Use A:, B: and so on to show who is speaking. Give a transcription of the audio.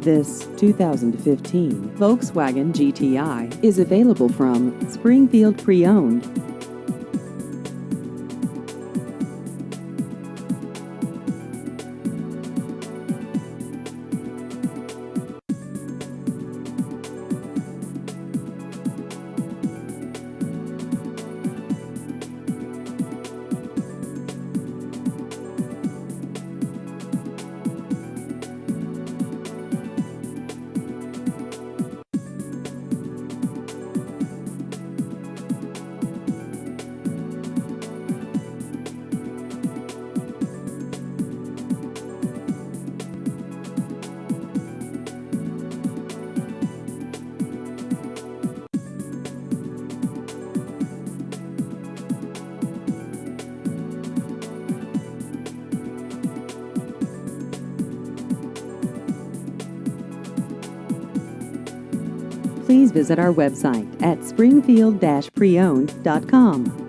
A: This 2015 Volkswagen GTI is available from Springfield Pre-Owned. Please visit our website at springfield-preowned.com.